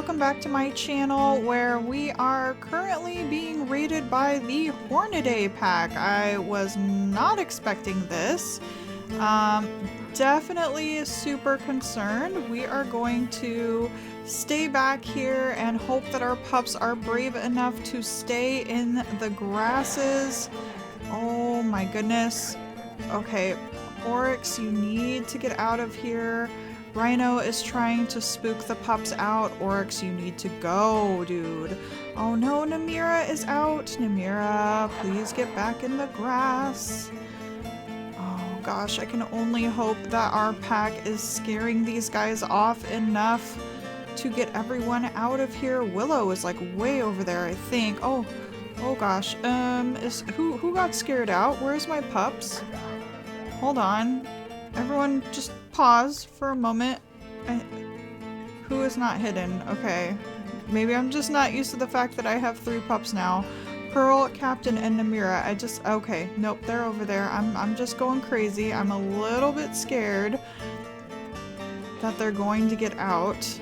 welcome back to my channel where we are currently being raided by the Hornaday pack. I was not expecting this. Definitely super concerned. We are going to stay back here and hope that our pups are brave enough to stay in the grasses. Oh my goodness. Okay, Oryx, you need to get out of here. Rhino is trying to spook the pups out. Oryx, you need to go, dude. Oh no, Namira is out. Namira, please get back in the grass. Oh gosh, I can only hope that our pack is scaring these guys off enough to get everyone out of here. Willow is like way over there, I think. Oh gosh. Who got scared out? Where's my pups? Hold on. Everyone just pause for a moment. Who is not hidden? Okay. Maybe I'm just not used to the fact that I have 3 pups now. Pearl, Captain, and Namira. Okay. Nope, they're over there. I'm just going crazy. I'm a little bit scared that they're going to get out.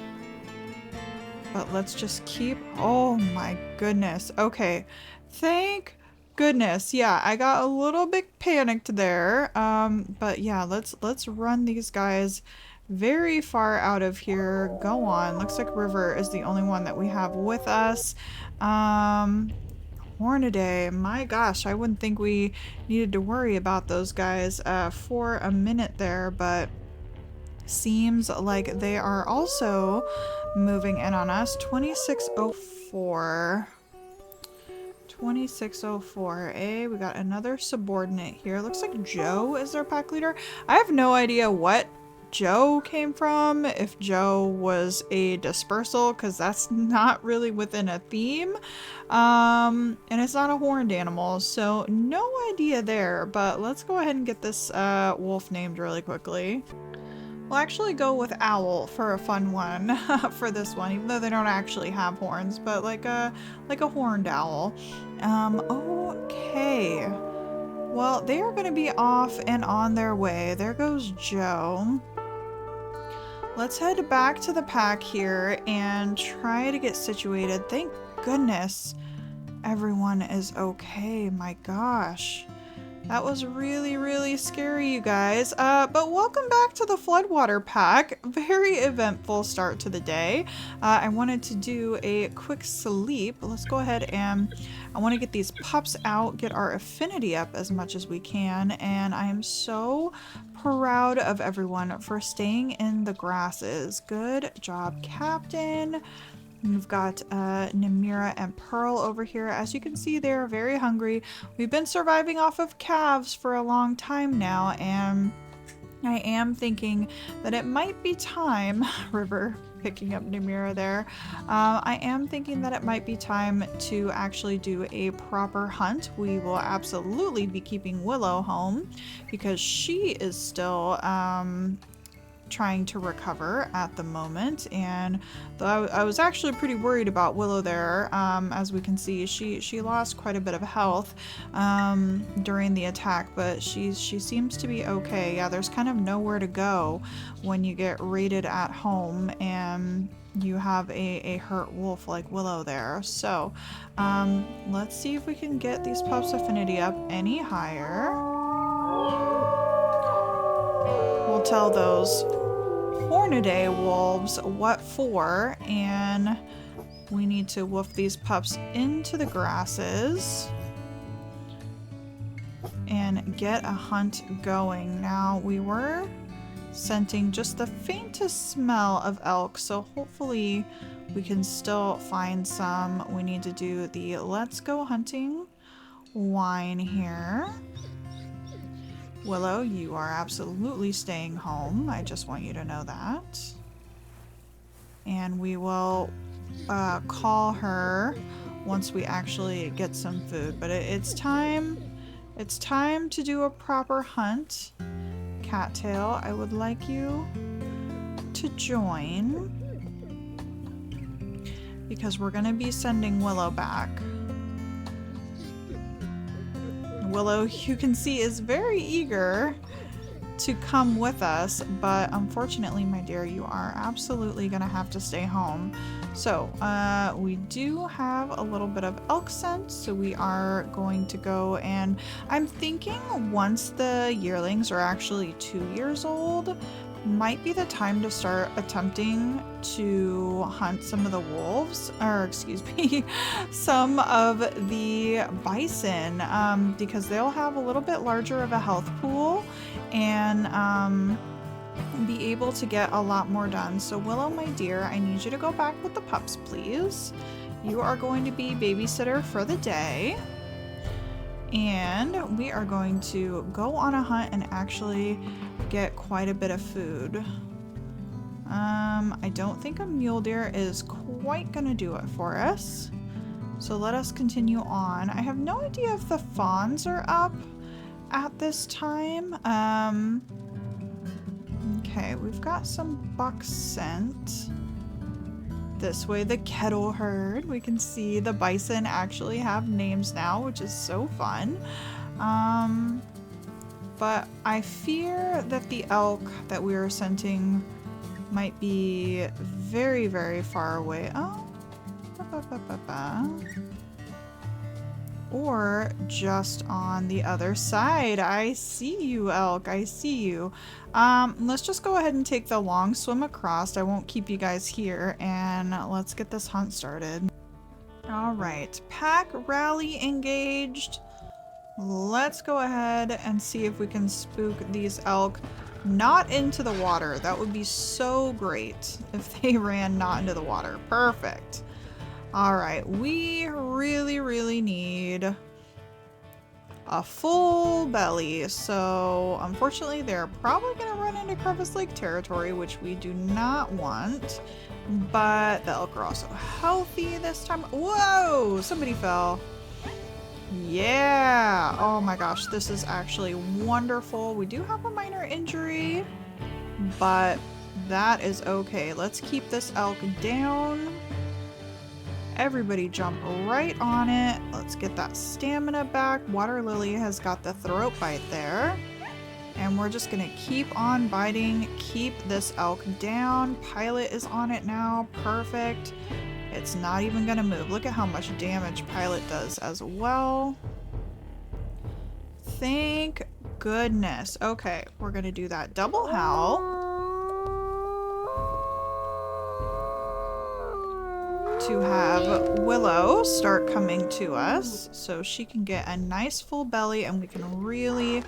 But let's just keep... Oh my goodness. Okay. Thank goodness. Yeah, I got a little bit panicked there. But yeah, let's run these guys very far out of here. Go on. Looks like River is the only one that we have with us. Hornaday. My gosh, I wouldn't think we needed to worry about those guys for a minute there, but seems like they are also moving in on us. 2604. 2604. We got another subordinate here. Looks like Joe is their pack leader. I have no idea what Joe came from, if Joe was a dispersal, because that's not really within a theme. And it's not a horned animal, so no idea there. But let's go ahead and get this wolf named really quickly. We'll actually go with Owl for a fun one for this one, even though they don't actually have horns, but like a horned owl. Okay. Well, they are going to be off and on their way. There goes Joe. Let's head back to the pack here and try to get situated. Thank goodness everyone is okay. My gosh. That was really, really scary, you guys. But welcome back to the Floodwater pack. Very eventful start to the day. I wanted to do a quick sleep. Let's go ahead and I want to get these pups out, get our affinity up as much as we can. And I am so proud of everyone for staying in the grasses. Good job, Captain. We've got Namira and Pearl over here. As you can see, they're very hungry. We've been surviving off of calves for a long time now, and I am thinking that it might be time, River picking up Namira there, I am thinking that it might be time to actually do a proper hunt. We will absolutely be keeping Willow home because she is still trying to recover at the moment, and though I was actually pretty worried about Willow there. As we can see, she lost quite a bit of health during the attack, but she seems to be okay. Yeah, there's kind of nowhere to go when you get raided at home and you have a hurt wolf like Willow there. So let's see if we can get these pups' affinity up any higher. We'll tell those Hornaday wolves what for, and we need to wolf these pups into the grasses and get a hunt going. Now, we were scenting just the faintest smell of elk, so hopefully we can still find some. We need to do the let's go hunting whine here. Willow, you are absolutely staying home. I just want you to know that. And we will call her once we actually get some food. But it's time to do a proper hunt. Cattail, I would like you to join because we're going to be sending Willow back. Willow, you can see, is very eager to come with us, but unfortunately, my dear, you are absolutely gonna have to stay home. So, we do have a little bit of elk scent, so we are going to go, and I'm thinking once the yearlings are actually 2 years old, might be the time to start attempting to hunt some of the wolves, or excuse me, some of the bison, because they'll have a little bit larger of a health pool and be able to get a lot more done. So Willow, my dear, I need you to go back with the pups, please. You are going to be babysitter for the day. And we are going to go on a hunt and actually get quite a bit of food. I don't think a mule deer is quite gonna do it for us. So let us continue on. I have no idea if the fawns are up at this time. Okay, we've got some buck scent. This way, the kettle herd. We can see the bison actually have names now, which is so fun. But I fear that the elk that we are scenting might be very, very far away. Oh, or just on the other side. I see you, elk. I see you. Let's just go ahead and take the long swim across. I won't keep you guys here, and let's get this hunt started. All right, pack rally engaged. Let's go ahead and see if we can spook these elk not into the water. That would be so great if they ran not into the water. Perfect. All right, we really, really need a full belly. So unfortunately, they're probably going to run into Crevice Lake territory, which we do not want. But the elk are also healthy this time. Whoa, somebody fell. Yeah. Oh my gosh, this is actually wonderful. We do have a minor injury, but that is okay. Let's keep this elk down. Everybody jump right on it. Let's get that stamina back. Water Lily has got the throat bite there. And we're just gonna keep on biting, keep this elk down. Pilot is on it now. Perfect. It's not even gonna move. Look at how much damage Pilot does as well. Thank goodness. Okay, we're gonna do that double howl to have Willow start coming to us so she can get a nice full belly and we can really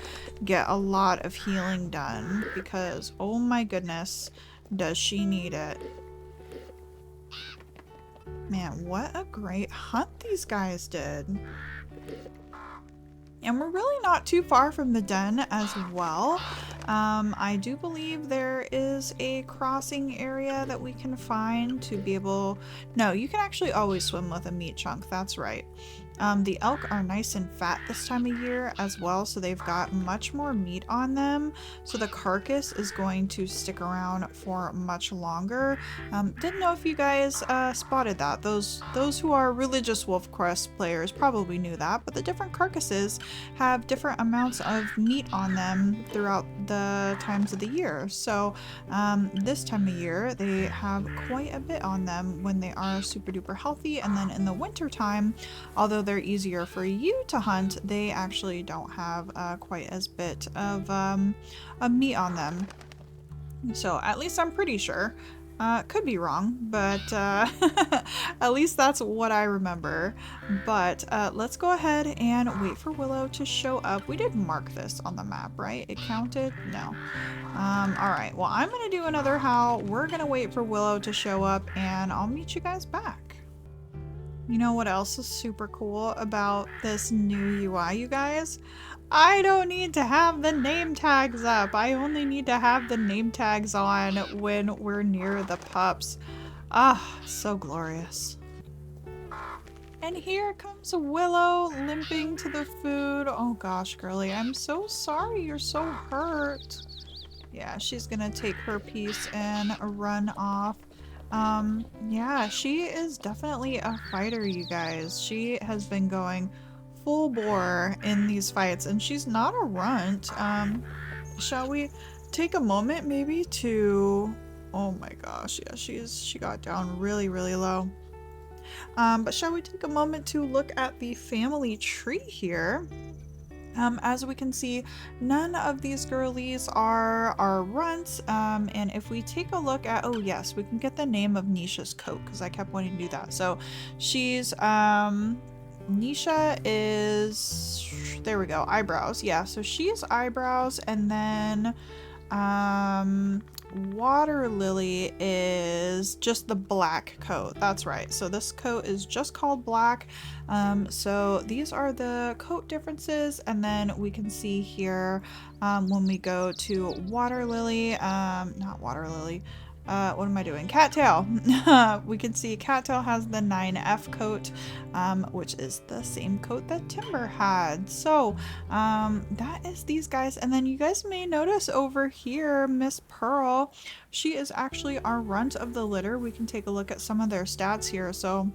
get a lot of healing done, because oh my goodness, does she need it. Man, what a great hunt these guys did. And we're really not too far from the den as well. I do believe there is a crossing area that we can find to be able... No, you can actually always swim with a meat chunk, that's right. The elk are nice and fat this time of year as well, so they've got much more meat on them. So the carcass is going to stick around for much longer. Didn't know if you guys spotted that. Those who are religious Wolfquest players probably knew that, but the different carcasses have different amounts of meat on them throughout the times of the year. So this time of year, they have quite a bit on them when they are super duper healthy, and then in the winter time, although they're easier for you to hunt, they actually don't have quite as bit of meat on them. So at least I'm pretty sure. Could be wrong, but at least that's what I remember. But let's go ahead and wait for Willow to show up. We did mark this on the map, right? It counted? No. All right, well, I'm gonna do another howl. We're gonna wait for Willow to show up, and I'll meet you guys back. You know what else is super cool about this new UI, you guys? I don't need to have the name tags up. I only need to have the name tags on when we're near the pups. Ah, so glorious. And here comes Willow limping to the food. Oh gosh, girlie, I'm so sorry you're so hurt. Yeah, she's gonna take her piece and run off. Yeah, she is definitely a fighter, you guys. She has been going full bore in these fights, and she's not a runt. Shall we take a moment maybe to... Oh my gosh, yeah, she got down really, really low. But shall we take a moment to look at the family tree here? As we can see, none of these girlies are runts. And if we take a look at, oh yes, we can get the name of Nisha's coat because I kept wanting to do that. So she's, Nisha is, there we go, eyebrows. Yeah, so she's eyebrows, and then, Water Lily is just the black coat. That's right. So this coat is just called black. So these are the coat differences, and then we can see here when we go to Water Lily, not Water Lily. What am I doing? Cattail. We can see Cattail has the 9F coat, which is the same coat that Timber had. So that is these guys. And then you guys may notice over here, Miss Pearl, she is actually our runt of the litter. We can take a look at some of their stats here. So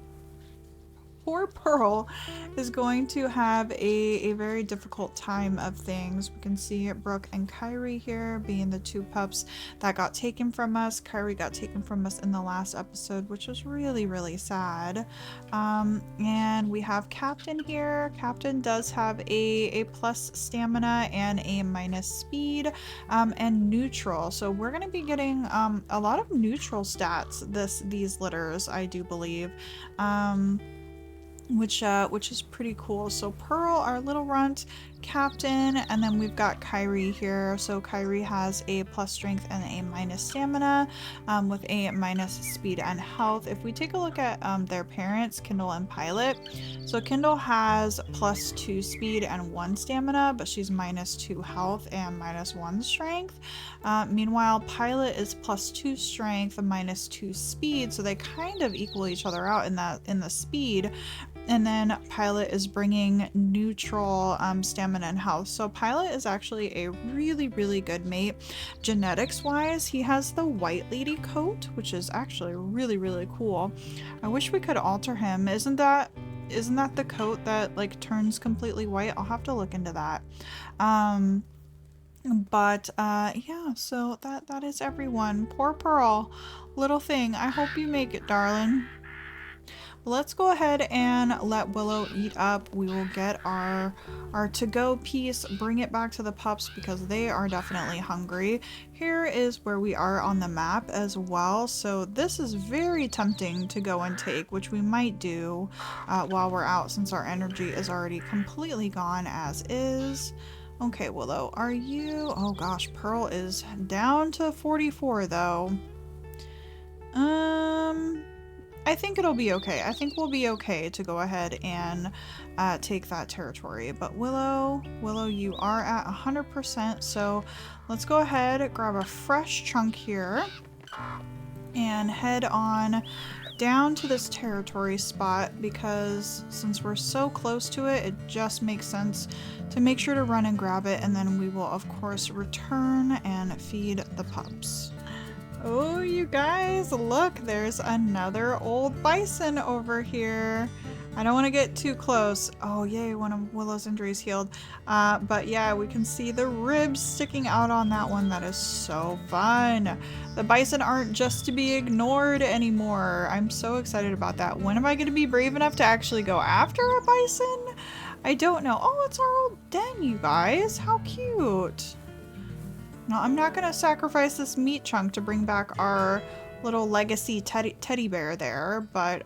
poor Pearl is going to have a very difficult time of things. We can see Brooke and Kyrie here being the two pups that got taken from us. Kyrie got taken from us in the last episode, which was really, really sad. And we have Captain here. Captain does have a plus stamina and a minus speed, and neutral. So we're going to be getting a lot of neutral stats these litters, I do believe. Which is pretty cool. So Pearl, our little runt, Captain, and then we've got Kyrie here. So Kyrie has a plus strength and a minus stamina, with a minus speed and health. If we take a look at their parents, Kindle and Pilot, so Kindle has plus 2 speed and 1 stamina, but she's minus 2 health and minus 1 strength. Meanwhile, Pilot is plus 2 strength and minus 2 speed, so they kind of equal each other out in the speed. And then Pilot is bringing neutral stamina and health. So Pilot is actually a really, really good mate. Genetics wise, he has the White Lady coat, which is actually really, really cool. I wish we could alter him. Isn't that the coat that like turns completely white? I'll have to look into that. Yeah, so that is everyone. Poor Pearl, little thing. I hope you make it, darling. Let's go ahead and let Willow eat up. We will get our to-go piece, bring it back to the pups because they are definitely hungry. Here is where we are on the map as well. So this is very tempting to go and take, which we might do while we're out since our energy is already completely gone as is. Okay, Willow, are you... Oh gosh, Pearl is down to 44 though. I think it'll be okay. I think we'll be okay to go ahead and take that territory. But Willow, you are at 100%. So let's go ahead, grab a fresh chunk here and head on down to this territory spot because since we're so close to it, it just makes sense to make sure to run and grab it. And then we will, of course, return and feed the pups. Oh, you guys, look, there's another old bison over here. I don't want to get too close. Oh, yay, one of Willow's injuries healed. But yeah, we can see the ribs sticking out on that one. That is so fun. The bison aren't just to be ignored anymore. I'm so excited about that. When am I going to be brave enough to actually go after a bison? I don't know. Oh, it's our old den, you guys. How cute. No, I'm not going to sacrifice this meat chunk to bring back our little legacy teddy bear there, but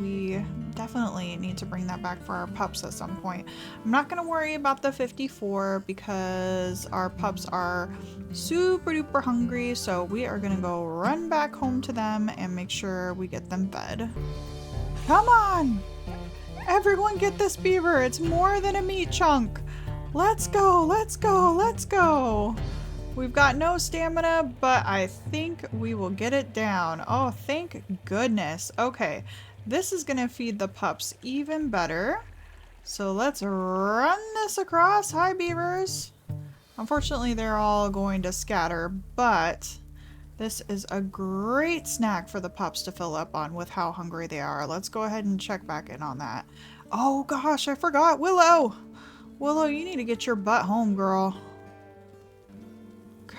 we definitely need to bring that back for our pups at some point. I'm not going to worry about the 54 because our pups are super duper hungry, so we are going to go run back home to them and make sure we get them fed. Come on! Everyone get this beaver! It's more than a meat chunk! Let's go! Let's go! Let's go! We've got no stamina, but I think we will get it down. Oh, thank goodness. Okay, this is gonna feed the pups even better. So let's run this across. Hi, beavers. Unfortunately, they're all going to scatter, but this is a great snack for the pups to fill up on with how hungry they are. Let's go ahead and check back in on that. Oh gosh, I forgot. Willow! Willow, you need to get your butt home, girl.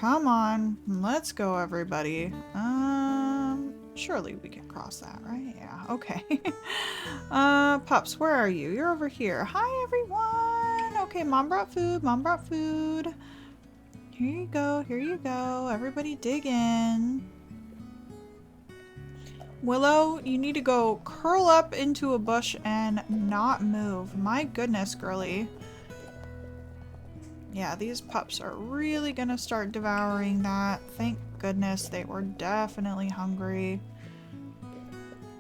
Come on, let's go, everybody. Surely we can cross that, right? Yeah, okay. Pups, where are you? You're over here. Hi, everyone. Okay, mom brought food. Mom brought food. Here you go. Here you go. Everybody dig in. Willow, you need to go curl up into a bush and not move. My goodness, girly. Yeah, these pups are really gonna start devouring that. Thank goodness, they were definitely hungry.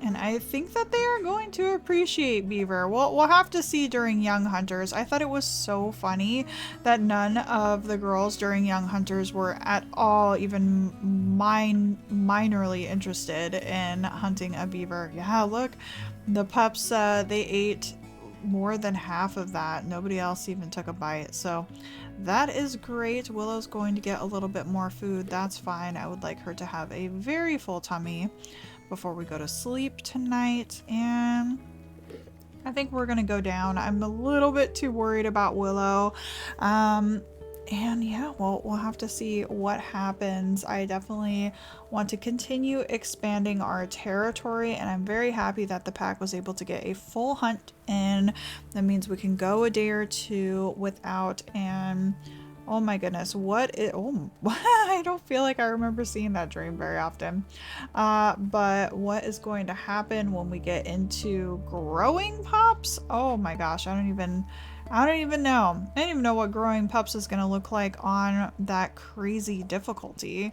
And I think that they are going to appreciate beaver. We'll have to see during Young Hunters. I thought it was so funny that none of the girls during Young Hunters were at all even minorly interested in hunting a beaver. Yeah, look, the pups, they ate more than half of that. Nobody else even took a bite. So that is great. Willow's going to get a little bit more food. That's fine. I would like her to have a very full tummy before we go to sleep tonight, and I think we're gonna go down. I'm a little bit too worried about Willow, and yeah, we'll have to see what happens. I definitely want to continue expanding our territory, and I'm very happy that the pack was able to get a full hunt in. That means we can go a day or two without and oh my goodness, oh, I don't feel like I remember seeing that dream very often. But what is going to happen when we get into growing pups? Oh my gosh, I don't even know. I don't even know what growing pups is going to look like on that crazy difficulty.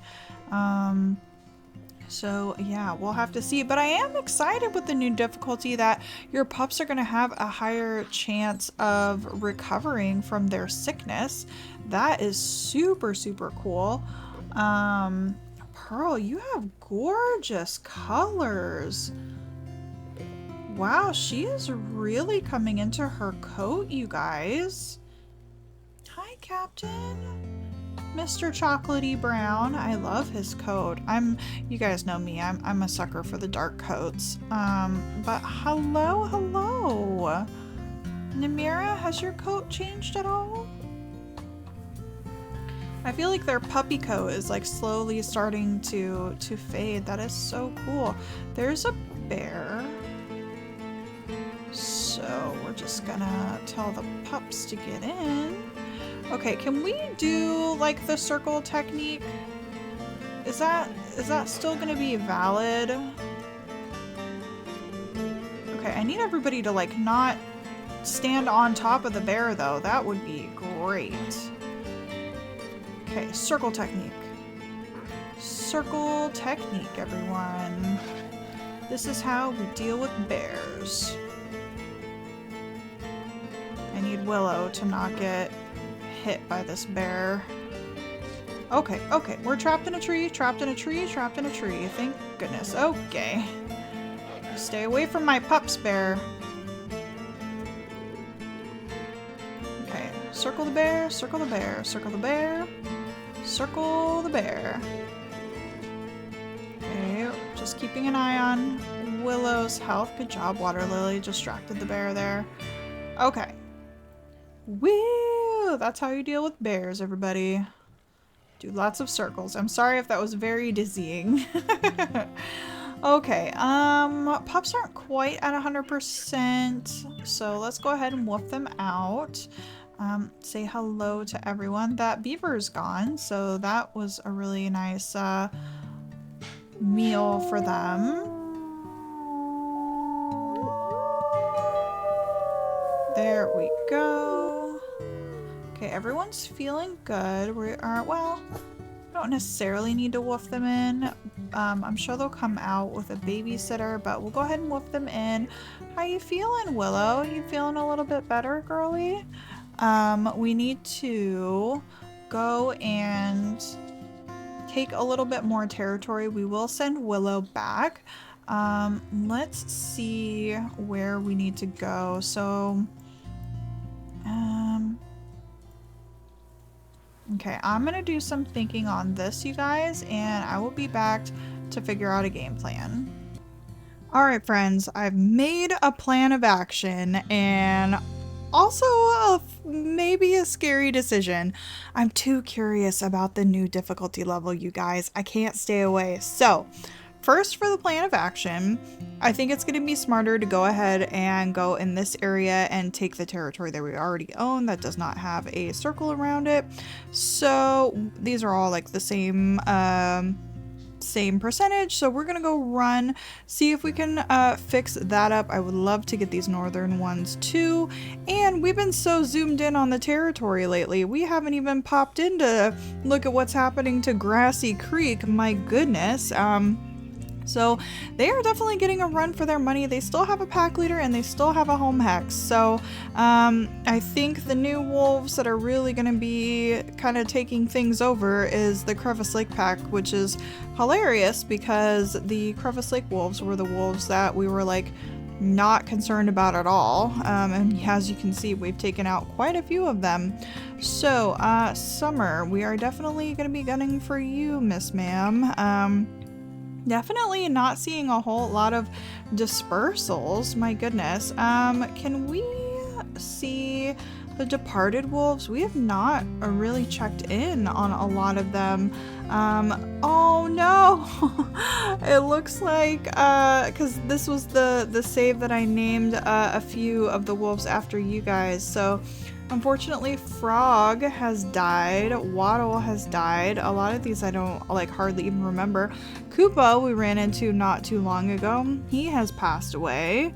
So yeah, we'll have to see, but I am excited with the new difficulty that your pups are going to have a higher chance of recovering from their sickness. That is super, super cool. Pearl, you have gorgeous colors. Wow, she is really coming into her coat, you guys. Hi, Captain. Mr. Chocolatey Brown. I love his coat. You guys know me, I'm a sucker for the dark coats. But hello. Namira, has your coat changed at all? I feel like their puppy coat is like slowly starting to fade. That is so cool. There's a bear. So we're just gonna tell the pups to get in. Okay, can we do like the circle technique? Is that still gonna be valid? Okay, I need everybody to like not stand on top of the bear though. That would be great. Okay, circle technique. Circle technique, everyone. This is how we deal with bears. I need Willow to not get hit by this bear. Okay, we're trapped in a tree. Thank goodness. Okay. Stay away from my pups, bear. Okay, circle the bear, circle the bear, circle the bear, circle the bear. Okay, just keeping an eye on Willow's health. Good job, Water Lily. Distracted the bear there. Okay. Woo! That's how you deal with bears, everybody. Do lots of circles. I'm sorry if that was very dizzying. Okay, pups aren't quite at 100%, so let's go ahead and wolf them out. Say hello to everyone. That beaver's gone, so that was a really nice meal for them. There we go. Okay, everyone's feeling good. We are, well, don't necessarily need to wolf them in. I'm sure they'll come out with a babysitter, but we'll go ahead and wolf them in. How you feeling, Willow? You feeling a little bit better, girly? We need to go and take a little bit more territory. We will send Willow back. Let's see where we need to go. So, okay, I'm gonna do some thinking on this, you guys, and I will be back to figure out a game plan. Alright, friends, I've made a plan of action and also a maybe a scary decision. I'm too curious about the new difficulty level, you guys. I can't stay away. So first, for the plan of action, I think it's going to be smarter to go ahead and go in this area and take the territory that we already own that does not have a circle around it. So these are all like the same percentage, so we're gonna go run, see if we can fix that up. I would love to get these northern ones too, and we've been so zoomed in on the territory lately, we haven't even popped in to look at what's happening to Grassy Creek. My goodness. So they are definitely getting a run for their money. They still have a pack leader and they still have a home hex. So I think the new wolves that are really going to be kind of taking things over is the Crevice Lake pack, which is hilarious because the Crevice Lake wolves were the wolves that we were like not concerned about at all. And as you can see, we've taken out quite a few of them. So Summer, we are definitely going to be gunning for you, Miss Ma'am. Definitely not seeing a whole lot of dispersals. My goodness. Can we see the departed wolves? We have not really checked in on a lot of them. Oh no. It looks like because this was the save that I named a few of the wolves after you guys. So unfortunately, Frog has died, Waddle has died. A lot of these I don't like hardly even remember. Koopa we ran into not too long ago. He has passed away.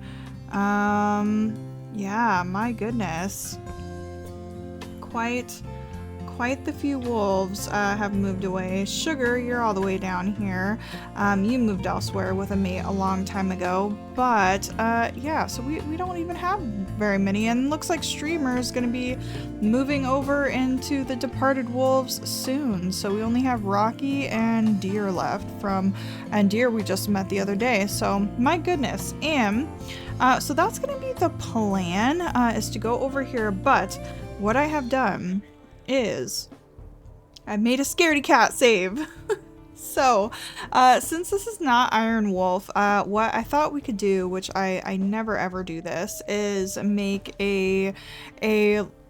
Yeah, my goodness. Quite the few wolves have moved away. Sugar, you're all the way down here. You moved elsewhere with a mate a long time ago. But yeah, so we don't even have very many. And looks like Streamer is going to be moving over into the departed wolves soon. So we only have Rocky and Deer left and Deer we just met the other day. So my goodness. And so that's going to be the plan, is to go over here. But what I have done is I made a scaredy cat save. So since this is not Iron Wolf, what I thought we could do, which I never ever do this, is make a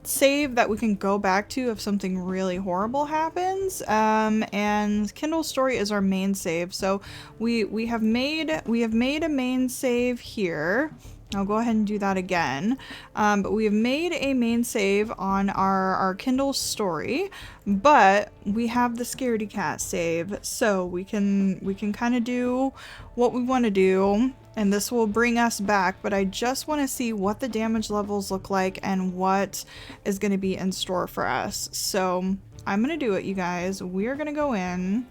save that we can go back to if something really horrible happens. And Kindle's story is our main save, so we have made a main save here. I'll go ahead and do that again. But we have made a main save on our Kindle story, but we have the scaredy cat save, so we can kind of do what we want to do, and this will bring us back. But I just want to see what the damage levels look like and what is going to be in store for us. So I'm going to do it, you guys. We are going to go in.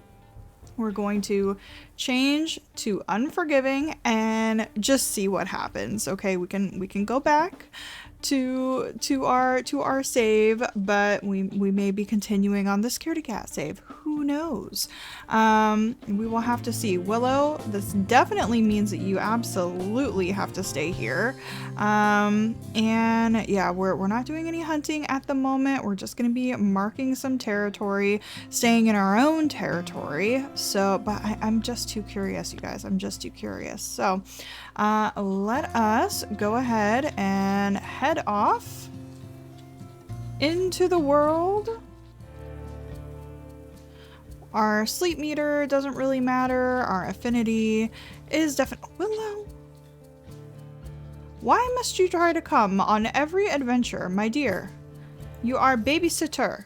We're going to change to unforgiving and just see what happens. Okay, we can go back to our save, but we may be continuing on the scaredy cat save. Who knows? We will have to see. Willow, this definitely means that you absolutely have to stay here. And yeah, we're not doing any hunting at the moment. We're just going to be marking some territory, staying in our own territory. So, but I'm just too curious, you guys. I'm just too curious. So let us go ahead and head off into the world. Our sleep meter doesn't really matter. Our affinity is definitely... Willow, why must you try to come on every adventure, my dear? You are babysitter.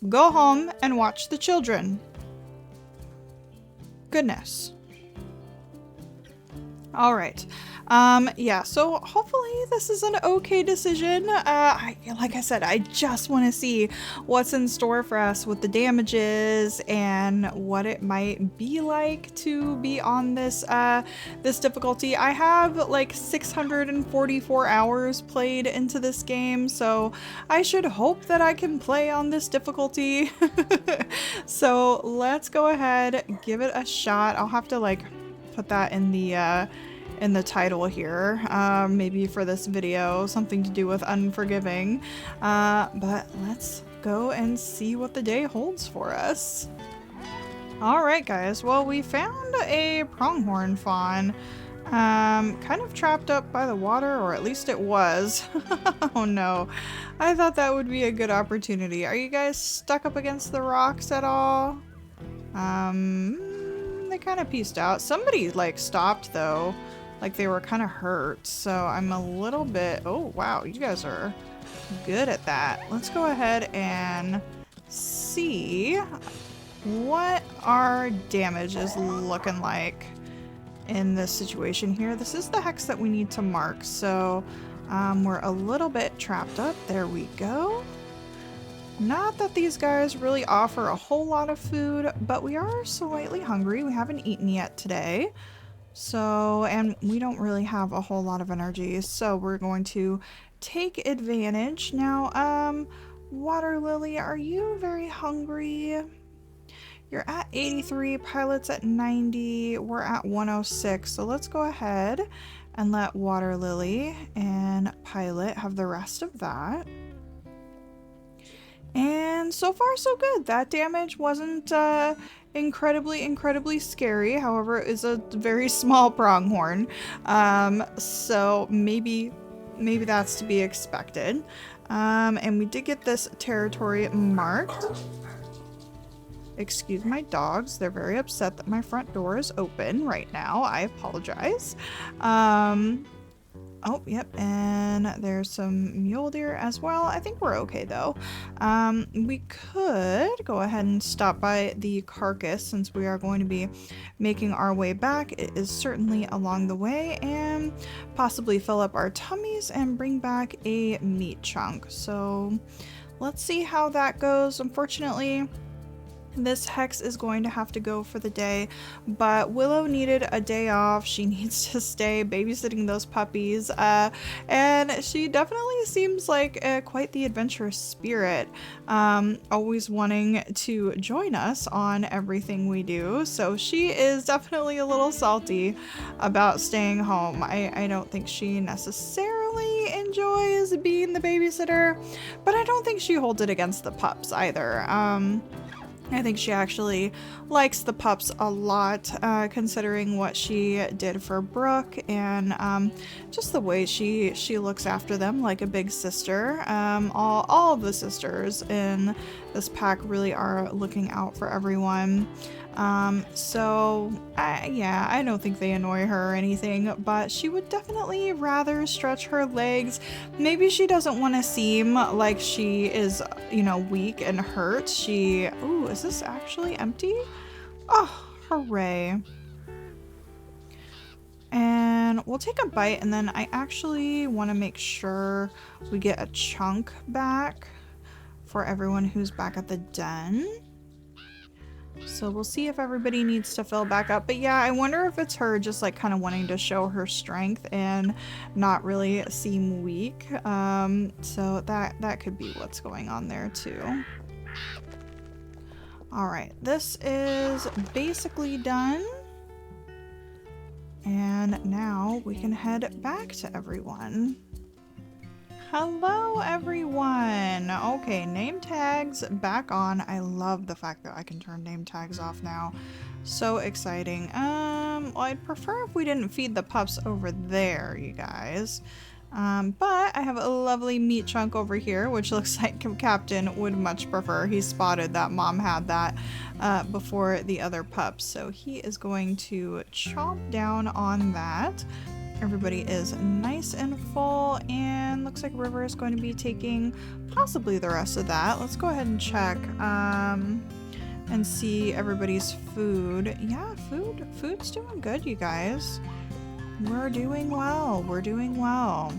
Go home and watch the children. Goodness. All right. Yeah, so hopefully this is an okay decision. Like I said, I just want to see what's in store for us with the damages and what it might be like to be on this this difficulty. I have like 644 hours played into this game, so I should hope that I can play on this difficulty. So let's go ahead, give it a shot. I'll have to like put that in the title here, maybe for this video, something to do with unforgiving, but let's go and see what the day holds for us. All right, guys, well, we found a pronghorn fawn. Kind of trapped up by the water, or at least it was. Oh no, I thought that would be a good opportunity. Are you guys stuck up against the rocks at all? They kind of pieced out. Somebody like stopped though, like they were kind of hurt. So I'm a little bit, oh wow, you guys are good at that. Let's go ahead and see what our damage is looking like in this situation here. This is the hex that we need to mark, so we're a little bit trapped up. There we go. Not that these guys really offer a whole lot of food, but we are slightly hungry. We haven't eaten yet today, so, and we don't really have a whole lot of energy, so we're going to take advantage. Now, Water Lily, are you very hungry? You're at 83, Pilot's at 90, we're at 106. So let's go ahead and let Water Lily and Pilot have the rest of that. And so far so good. That damage wasn't incredibly scary. However, it is a very small pronghorn. So maybe that's to be expected. And we did get this territory marked. Excuse my dogs, they're very upset that my front door is open right now. I apologize. Oh, yep, and there's some mule deer as well. I think we're okay though. We could go ahead and stop by the carcass since we are going to be making our way back. It is certainly along the way, and possibly fill up our tummies and bring back a meat chunk. So let's see how that goes. Unfortunately, this hex is going to have to go for the day, but Willow needed a day off. She needs to stay babysitting those puppies, and she definitely seems like quite the adventurous spirit, always wanting to join us on everything we do. So she is definitely a little salty about staying home. I don't think she necessarily enjoys being the babysitter, but I don't think she holds it against the pups either. I think she actually likes the pups a lot, considering what she did for Brooke, and just the way she looks after them like a big sister. All of the sisters in this pack really are looking out for everyone. So yeah, I don't think they annoy her or anything, but she would definitely rather stretch her legs. Maybe she doesn't want to seem like she is, you know, weak and hurt. Ooh, is this actually empty? Oh, hooray. And we'll take a bite, and then I actually want to make sure we get a chunk back for everyone who's back at the den. So we'll see if everybody needs to fill back up. But yeah, I wonder if it's her just like kind of wanting to show her strength and not really seem weak. So that could be what's going on there too. All right, this is basically done. And now we can head back to everyone. Hello everyone! Okay, name tags back on. I love the fact that I can turn name tags off now. So exciting. Well, I'd prefer if we didn't feed the pups over there, you guys. But I have a lovely meat chunk over here, which looks like Captain would much prefer. He spotted that Mom had that before the other pups, so he is going to chomp down on that. Everybody is nice and full, and looks like River is going to be taking possibly the rest of that. Let's go ahead and check and see everybody's food. Yeah, food's doing good, you guys. We're doing well. We're doing well.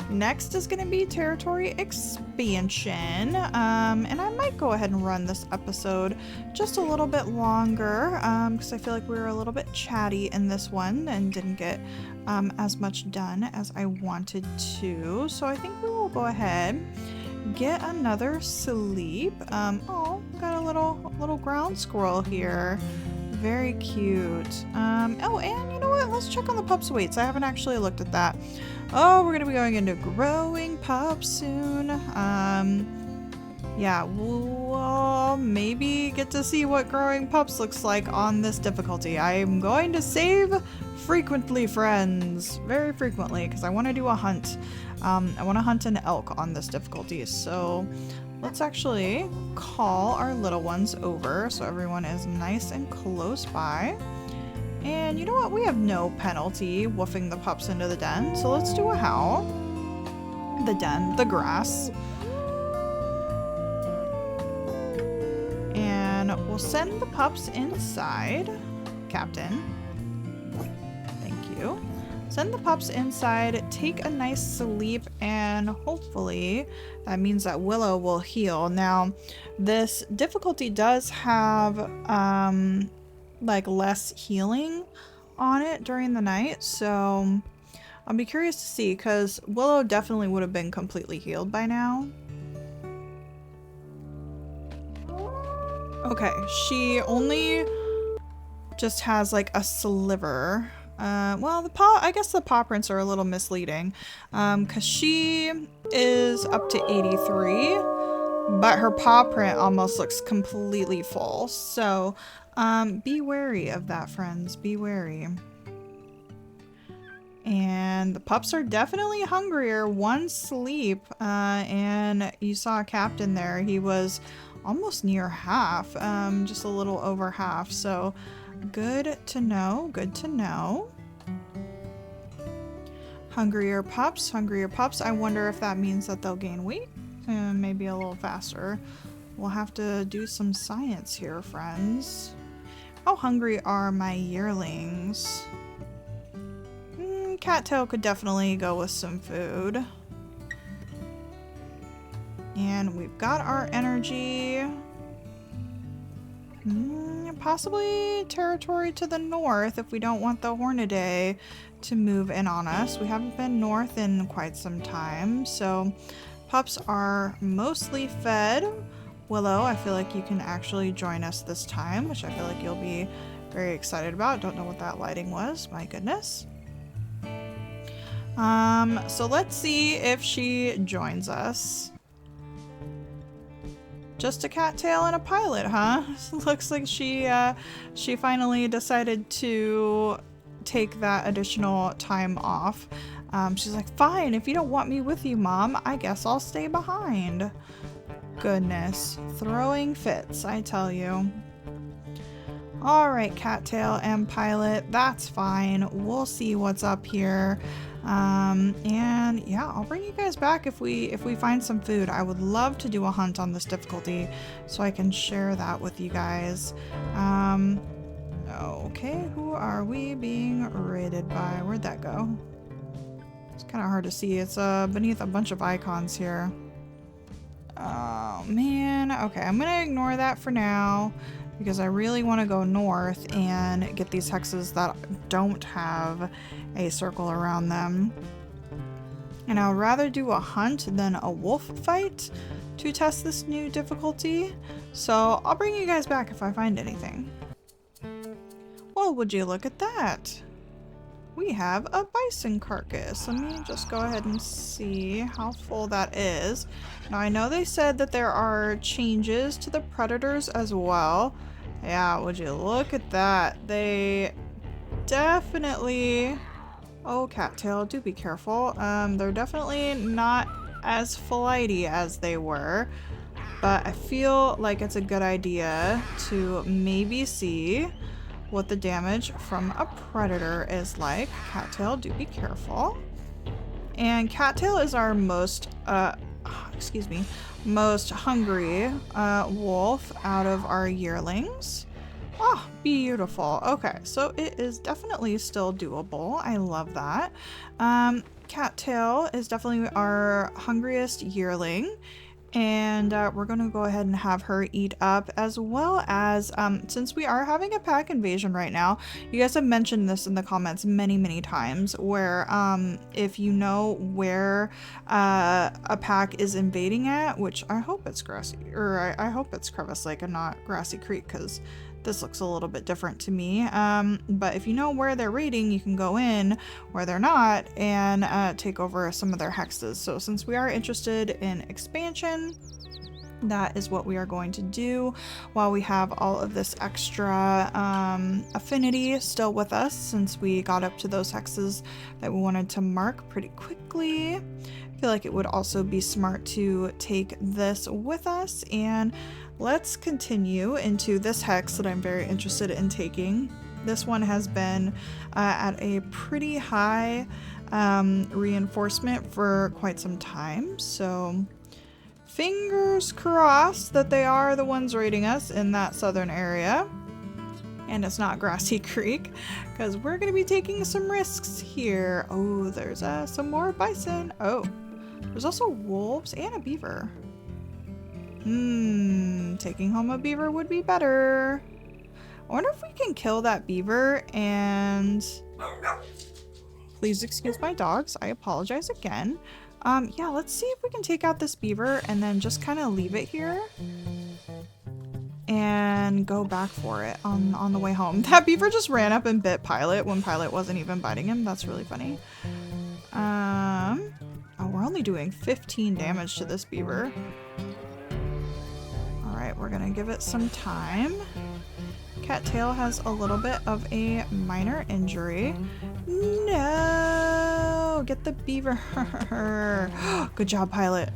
Next is going to be territory expansion, and I might go ahead and run this episode just a little bit longer, because I feel like we were a little bit chatty in this one and didn't get as much done as I wanted to. So I think we will go ahead, get another sleep. Oh, got a little ground squirrel here. Very cute. Oh, and you know what? Let's check on the pups' weights. I haven't actually looked at that. Oh, we're gonna be going into growing pups soon. Yeah, we'll maybe get to see what growing pups looks like on this difficulty. I am going to save frequently, friends. Very frequently, because I want to do a hunt. I want to hunt an elk on this difficulty, so let's actually call our little ones over so everyone is nice and close by. And you know what? We have no penalty woofing the pups into the den, so let's do a howl. The den, the grass. And we'll send the pups inside. Captain. Thank you. Send the pups inside, take a nice sleep, and hopefully that means that Willow will heal. Now, this difficulty does have like less healing on it during the night, so I'll be curious to see, because Willow definitely would have been completely healed by now. Okay, she only just has like a sliver. Well, I guess the paw prints are a little misleading, because she is up to 83, but her paw print almost looks completely full. So, be wary of that, friends. Be wary. And the pups are definitely hungrier. One sleep, and you saw Captain there. He was almost near half, just a little over half. So good to know, good to know. Hungrier pups, hungrier pups. I wonder if that means that they'll gain weight, maybe a little faster. We'll have to do some science here, friends. How hungry are my yearlings? Cattail could definitely go with some food. And we've got our energy. Possibly territory to the north if we don't want the Hornaday to move in on us. We haven't been north in quite some time, so pups are mostly fed. Willow, I feel like you can actually join us this time, which I feel like you'll be very excited about. Don't know what that lighting was, my goodness. So let's see if she joins us. Just a cattail and a pilot, huh? Looks like she finally decided to take that additional time off. She's like, fine, if you don't want me with you, Mom, I guess I'll stay behind. Goodness, throwing fits, I tell you. All right, cattail and pilot, that's fine. We'll see what's up here. And yeah, I'll bring you guys back if we find some food. I would love to do a hunt on this difficulty so I can share that with you guys. Okay, who are we being raided by? Where'd that go? It's kind of hard to see. It's beneath a bunch of icons here. Oh man. Okay, I'm gonna ignore that for now, because I really want to go north and get these hexes that don't have a circle around them. And I'll rather do a hunt than a wolf fight to test this new difficulty. So I'll bring you guys back if I find anything. Well, would you look at that? We have a bison carcass. Let me just go ahead and see how full that is. Now I know they said that there are changes to the predators as well. Yeah, would you look at that? They definitely... Oh, cattail, do be careful. They're definitely not as flighty as they were, but I feel like it's a good idea to maybe see what the damage from a predator is like. Cattail, do be careful. And cattail is our most, most hungry wolf out of our yearlings. Oh, beautiful. Okay, so it is definitely still doable. I love that. Cattail is definitely our hungriest yearling, and we're gonna go ahead and have her eat up, as well as since we are having a pack invasion right now. You guys have mentioned this in the comments many times, where if you know where a pack is invading at, which I hope it's Grassy, or I hope it's Crevice Lake and not Grassy Creek, because this looks a little bit different to me. But if you know where they're raiding, you can go in where they're not and take over some of their hexes. So since we are interested in expansion, that is what we are going to do while we have all of this extra affinity still with us, since we got up to those hexes that we wanted to mark pretty quickly. I feel like it would also be smart to take this with us, and let's continue into this hex that I'm very interested in taking. This one has been at a pretty high reinforcement for quite some time, so fingers crossed that they are the ones raiding us in that southern area. And it's not Grassy Creek, because we're going to be taking some risks here. Oh, there's some more bison. Oh, there's also wolves and a beaver. Taking home a beaver would be better. I wonder if we can kill that beaver and... Please excuse my dogs. I apologize again. Yeah, let's see if we can take out this beaver and then just kind of leave it here and go back for it on the way home. That beaver just ran up and bit Pilot when Pilot wasn't even biting him. That's really funny. Oh, we're only doing 15 damage to this beaver. All right, we're gonna give it some time. Cattail has a little bit of a minor injury. No! Get the beaver. Good job, Pilot.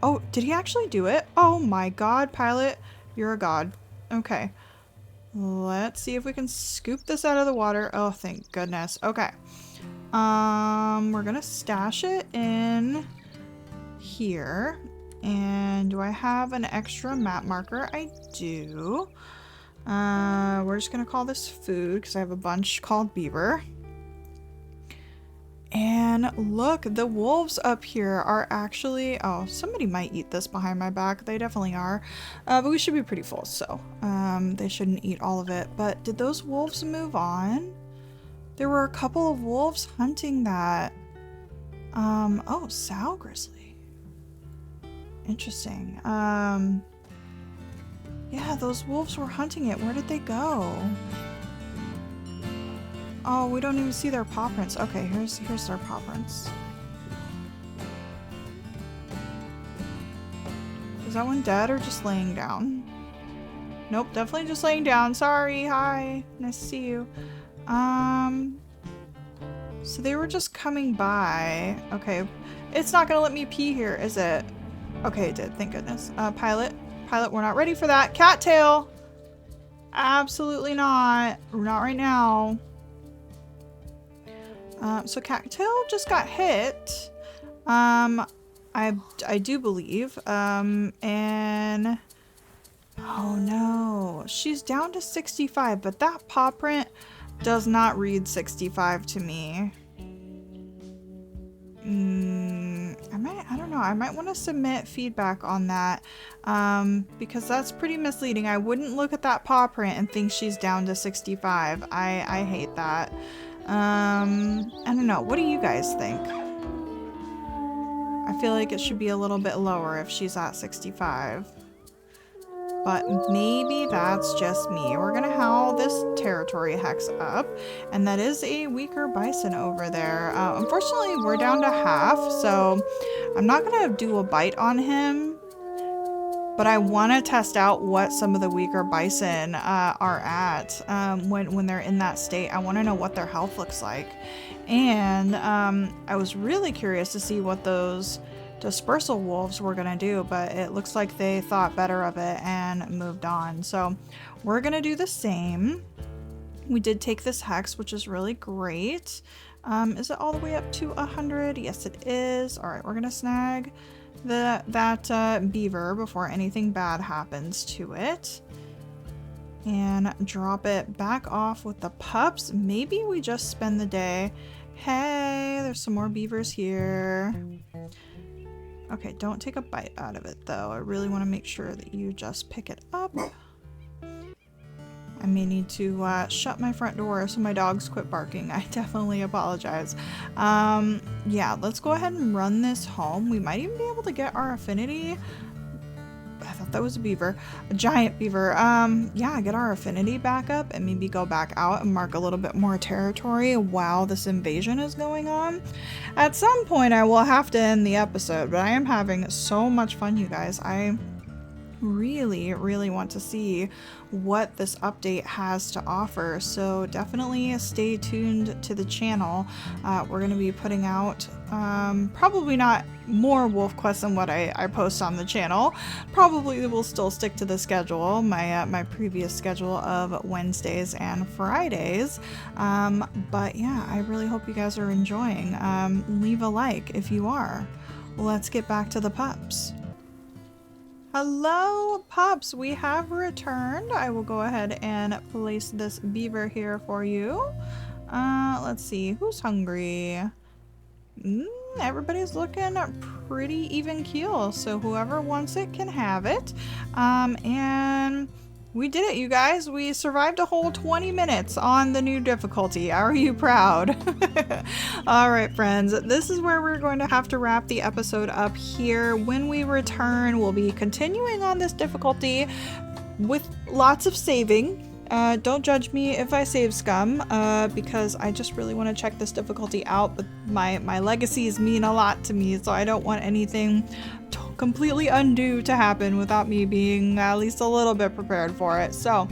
Oh, did he actually do it? Oh my god, Pilot. You're a god. Okay. Let's see if we can scoop this out of the water. Oh, thank goodness. Okay. We're gonna stash it in here. And do I have an extra map marker? I do. We're just gonna call this food because I have a bunch called beaver. And look, the wolves up here are actually... Oh, somebody might eat this behind my back. They definitely are. But we should be pretty full, so they shouldn't eat all of it. But did those wolves move on? There were a couple of wolves hunting that. Oh, sow grizzly. Interesting. Yeah, those wolves were hunting it. Where did they go? Oh, we don't even see their paw prints. Okay, here's their paw prints. Is that one dead or just laying down? Nope, definitely just laying down. Sorry, hi. Nice to see you. So they were just coming by. Okay, it's not gonna let me pee here, is it? Okay, it did, thank goodness. Pilot, we're not ready for that. Cattail! Absolutely not. Not right now. So Cattail just got hit. I do believe. And oh no, she's down to 65, but that paw print does not read 65 to me. I don't know. I might want to submit feedback on that, because that's pretty misleading. I wouldn't look at that paw print and think she's down to 65. I hate that. I don't know. What do you guys think? I feel like it should be a little bit lower if she's at 65. But maybe that's just me. We're gonna howl this territory hex up, and that is a weaker bison over there. Unfortunately, we're down to half, so I'm not gonna do a bite on him. But I want to test out what some of the weaker bison are at when they're in that state. I want to know what their health looks like. And I was really curious to see what those dispersal wolves were going to do, but it looks like they thought better of it and moved on. So we're going to do the same. We did take this hex, which is really great. Is it all the way up to 100? Yes, it is. All right, we're going to snag that beaver before anything bad happens to it, and drop it back off with the pups. Maybe we just spend the day. Hey, there's some more beavers here. Okay, don't take a bite out of it though. I really want to make sure that you just pick it up. I may need to shut my front door so my dogs quit barking. I definitely apologize. Yeah, let's go ahead and run this home. We might even be able to get our affinity. I thought that was a beaver. A giant beaver. Yeah, get our affinity back up and maybe go back out and mark a little bit more territory while this invasion is going on. At some point, I will have to end the episode, but I am having so much fun, you guys. I really want to see what this update has to offer, so definitely stay tuned to the channel. We're going to be putting out probably not more Wolfquest than what I post on the channel. Probably will still stick to the schedule, my previous schedule of Wednesdays and Fridays, but yeah, I really hope you guys are enjoying. Leave a like if you are. Let's get back to the pups. Hello, pups! We have returned. I will go ahead and place this beaver here for you. Let's see, who's hungry? Everybody's looking pretty even keel, so whoever wants it can have it. And we did it, you guys. We survived a whole 20 minutes on the new difficulty. Are you proud? All right, friends, this is where we're going to have to wrap the episode up here. When we return, we'll be continuing on this difficulty with lots of saving. Don't judge me if I save scum, because I just really want to check this difficulty out, but my legacies mean a lot to me, so I don't want anything completely undo to happen without me being at least a little bit prepared for it. So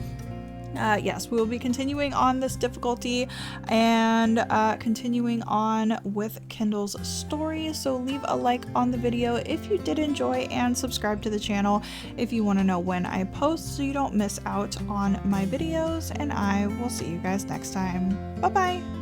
yes, we will be continuing on this difficulty and continuing on with Kendall's story. So leave a like on the video if you did enjoy, and subscribe to the channel if you want to know when I post so you don't miss out on my videos. And I will see you guys next time. Bye bye.